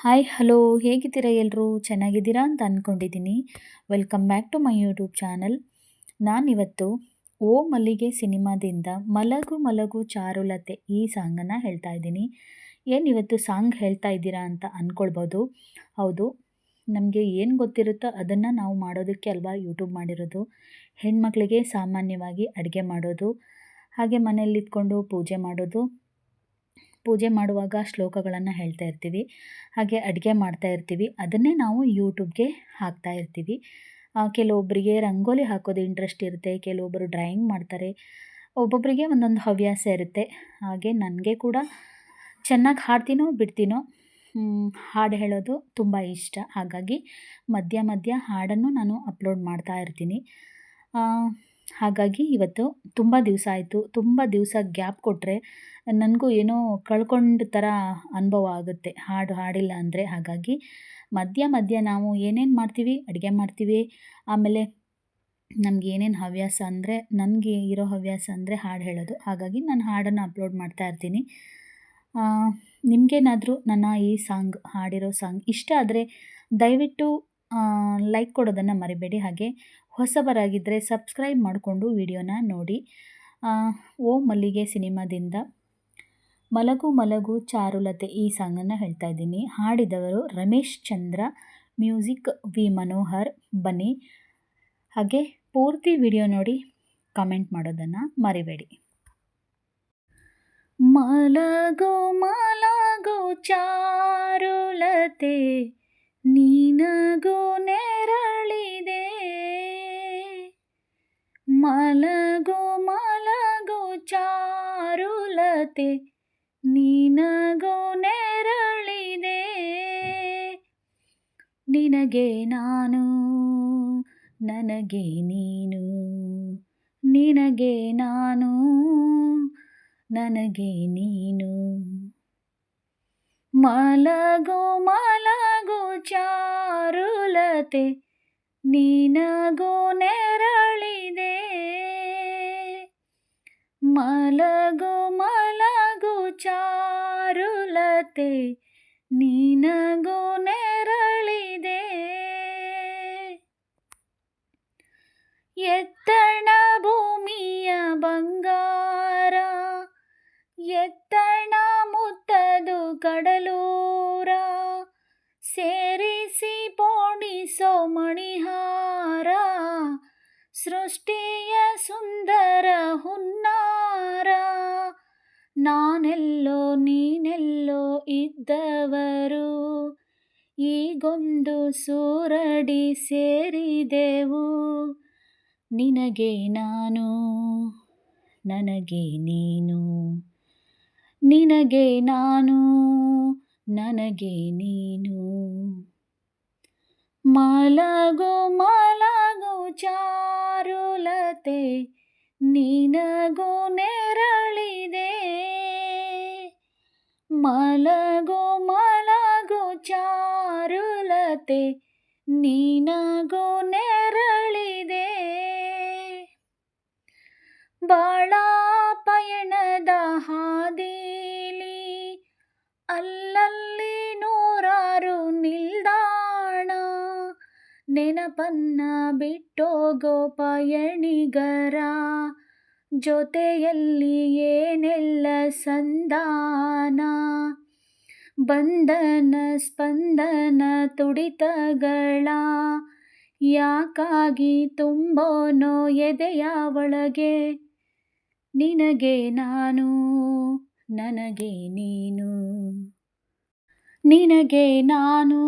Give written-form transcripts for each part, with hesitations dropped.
Hi hello ಹೇಗಿದ್ದೀರಾ ಎಲ್ಲರೂ ಚೆನ್ನಾಗಿದ್ದೀರಾ ಅಂತ ಅಂದ್ಕೊಂಡಿದ್ದೀನಿ. Welcome back to my YouTube channel. ನಾನಿವತ್ತು ಓ ಮಲ್ಲಿಗೆ ಸಿನಿಮಾದಿಂದ ಮಲಗು ಮಲಗು ಚಾರುಲತೆ ಈ ಸಾಂಗನ್ನು ಹೇಳ್ತಾ ಇದ್ದೀನಿ. ಏನಿವತ್ತು ಸಾಂಗ್ ಹೇಳ್ತಾ ಇದ್ದೀರಾ ಅಂತ ಅಂದ್ಕೊಳ್ಬೋದು. ಹೌದು, ನಮಗೆ ಏನು ಗೊತ್ತಿರುತ್ತೋ ಅದನ್ನು ನಾವು ಮಾಡೋದಕ್ಕೆ ಅಲ್ವಾ ಯೂಟ್ಯೂಬ್ ಮಾಡಿರೋದು. ಹೆಣ್ಮಕ್ಳಿಗೆ ಸಾಮಾನ್ಯವಾಗಿ ಅಡುಗೆ ಮಾಡೋದು, ಹಾಗೆ ಮನೆಯಲ್ಲಿದ್ಕೊಂಡು ಪೂಜೆ ಮಾಡುವಾಗ ಶ್ಲೋಕಗಳನ್ನು ಹೇಳ್ತಾ ಇರ್ತೀವಿ, ಹಾಗೆ ಅಡುಗೆ ಮಾಡ್ತಾ ಇರ್ತೀವಿ. ಅದನ್ನೇ ನಾವು ಯೂಟ್ಯೂಬ್ಗೆ ಹಾಕ್ತಾ ಇರ್ತೀವಿ. ಕೆಲವೊಬ್ಬರಿಗೆ ರಂಗೋಲಿ ಹಾಕೋದು ಇಂಟ್ರೆಸ್ಟ್ ಇರುತ್ತೆ, ಕೆಲವೊಬ್ಬರು ಡ್ರಾಯಿಂಗ್ ಮಾಡ್ತಾರೆ, ಒಬ್ಬೊಬ್ಬರಿಗೆ ಒಂದೊಂದು ಹವ್ಯಾಸ ಇರುತ್ತೆ. ಹಾಗೆ ನನಗೆ ಕೂಡ ಚೆನ್ನಾಗಿ ಹಾಡ್ತೀನೋ ಬಿಡ್ತೀನೋ ಹಾಡು ಹೇಳೋದು ತುಂಬ ಇಷ್ಟ. ಹಾಗಾಗಿ ಮಧ್ಯ ಮಧ್ಯ ಹಾಡನ್ನು ನಾನು ಅಪ್ಲೋಡ್ ಮಾಡ್ತಾ ಇರ್ತೀನಿ. ಹಾಗಾಗಿ ಇವತ್ತು ತುಂಬ ದಿವಸ ಆಯಿತು. ತುಂಬ ದಿವಸ ಗ್ಯಾಪ್ ಕೊಟ್ಟರೆ ನನಗೂ ಏನೋ ಕಳ್ಕೊಂಡ ಥರ ಅನುಭವ ಆಗುತ್ತೆ ಹಾಡಿಲ್ಲ ಅಂದರೆ. ಹಾಗಾಗಿ ಮಧ್ಯ ಮಧ್ಯ ನಾವು ಏನೇನು ಮಾಡ್ತೀವಿ, ಅಡುಗೆ ಮಾಡ್ತೀವಿ, ಆಮೇಲೆ ನಮ್ಗೆ ಏನೇನು ಹವ್ಯಾಸ ಅಂದರೆ ನನಗೆ ಇರೋ ಹವ್ಯಾಸ ಅಂದರೆ ಹಾಡು ಹೇಳೋದು. ಹಾಗಾಗಿ ನಾನು ಹಾಡನ್ನು ಅಪ್ಲೋಡ್ ಮಾಡ್ತಾ ಇರ್ತೀನಿ. ನಿಮಗೇನಾದರೂ ನನ್ನ ಈ ಹಾಡಿರೋ ಸಾಂಗ್ ಇಷ್ಟ ಆದರೆ ದಯವಿಟ್ಟು ಲೈಕ್ ಕೊಡೋದನ್ನು ಮರಿಬೇಡಿ. ಹಾಗೆ ಹೊಸಬರಾಗಿದ್ದರೆ ಸಬ್ಸ್ಕ್ರೈಬ್ ಮಾಡಿಕೊಂಡು ವಿಡಿಯೋನ ನೋಡಿ. ಓ ಮಲ್ಲಿಗೆ ಸಿನಿಮಾದಿಂದ ಮಲಗು ಮಲಗು ಚಾರುಲತೆ ಈ ಸಾಂಗನ್ನು ಹೇಳ್ತಾ ಇದ್ದೀನಿ. ಹಾಡಿದವರು ರಮೇಶ್ ಚಂದ್ರ, ಮ್ಯೂಸಿಕ್ ವಿ ಮನೋಹರ್. ಬನ್ನಿ, ಹಾಗೆ ಪೂರ್ತಿ ವಿಡಿಯೋ ನೋಡಿ ಕಮೆಂಟ್ ಮಾಡೋದನ್ನು ಮರಿಬೇಡಿ. ಮಲಗು ಮಲಗು ಚಾರುಲತೆ ನಿನಗೂ ನೆರಳಿದೆ, ಮಲಗು ಮಲಗು ಚಾರುಲತೆ ನಿನಗೂ ನೆರಳಿದೆ. ನಿನಗೆ ನಾನು ನನಗೆ ನೀನು, ನಿನಗೆ ನಾನು ನನಗೆ ನೀನು. ಮಲಗು ಮಲಗು ಚಾರುಲತೆ ನಿನಗೂ ನೆರಳಿದೆ, ಮಲಗು ಮಲಗು ಚಾರುಲತೆ ನಿನಗೂ ನೆರಳಿದೆ. ಎತ್ತಣ ಭೂಮಿಯ ಬಂಗಾರ, ಎತ್ತಣ ಮುತ್ತದು ಕಡಲೂರ, ಸೇರಿಸಿ ಪೋಣಿಸೋ ಮಣಿಹಾರ, ಸೃಷ್ಟಿಯ ಸುಂದರ ಹುನ್ನಾರ. ನಾನೆಲ್ಲೋ ನೀನೆಲ್ಲೋ ಇದ್ದವರು, ಈಗೊಂದು ಸೂರಡಿ ಸೇರಿದೆವು. ನಿನಗೆ ನಾನು ನನಗೆ ನೀನು, ನಿನಗೆ ನಾನು ನನಗೆ ನೀನು. ಮಲಗು ಮಲಗು ಚಾರುಲತೆ ನಿನಗೂ ನೆರಳಿದೆ, ಮಲಗು ಮಲಗು ಚಾರುಲತೆ ನಿನಗೂ ನೆರಳಿದೆ. ಬಾಳ ಪಯಣದ ಹಾದಿಲಿ ಅಲ್ಲಲ್ಲಿ ನೂರಾರು ನಿಲ್ದಾಣ, ನೆನಪನ್ನ ಬಿಟ್ಟೋಗೋ ಪಯಣಿಗರ ಜೊತೆಯಲ್ಲಿ ಏನೆಲ್ಲ ಸಂಧಾನ. ಬಂಧನ ಸ್ಪಂದನ ತುಡಿತಗಳ ಯಾಕಾಗಿ ತುಂಬೋನೋ ಎದೆಯ ಒಳಗೆ. ನಿನಗೆ ನಾನು ನನಗೆ ನೀನು, ನಿನಗೆ ನಾನು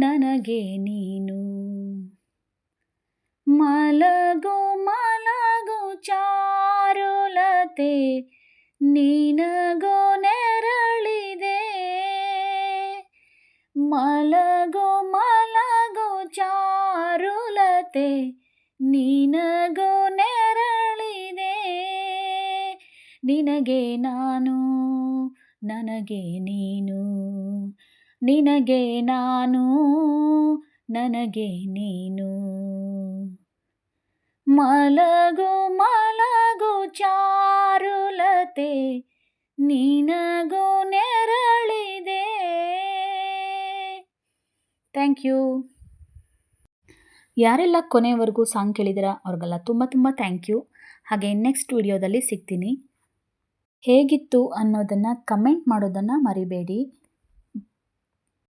ನನಗೆ ನೀನು. ಮಲಗು ಮಲಗು ಚಾರುಲತೆ ನಿನಗೂ ನೆರಳಿದೆ, ಮಲಗು ಮಲಗು ಚಾರುಲತೆ ನಿನಗೂ ನೆರಳಿದೆ. ನಿನಗೆ ನಾನು ನನಗೆ ನೀನು, ನಿನಗೆ ನಾನು ನನಗೆ ನೀನು. ಮಲಗು ಮಲಗು ಚಾರುಲತೆ ನಿನಗೂ ನೆರಳಿದೆ. Thank you. ಯಾರೆಲ್ಲ ಕೊನೆಯವರೆಗೂ ಸಾಂಗ್ ಕೇಳಿದಿರ ಅವ್ರಿಗೆಲ್ಲ ತುಂಬ ತುಂಬ ಥ್ಯಾಂಕ್ ಯು. ಹಾಗೆ ನೆಕ್ಸ್ಟ್ ವಿಡಿಯೋದಲ್ಲಿ ಸಿಗ್ತೀನಿ. ಹೇಗಿತ್ತು ಅನ್ನೋದನ್ನು ಕಮೆಂಟ್ ಮಾಡೋದನ್ನು ಮರಿಬೇಡಿ.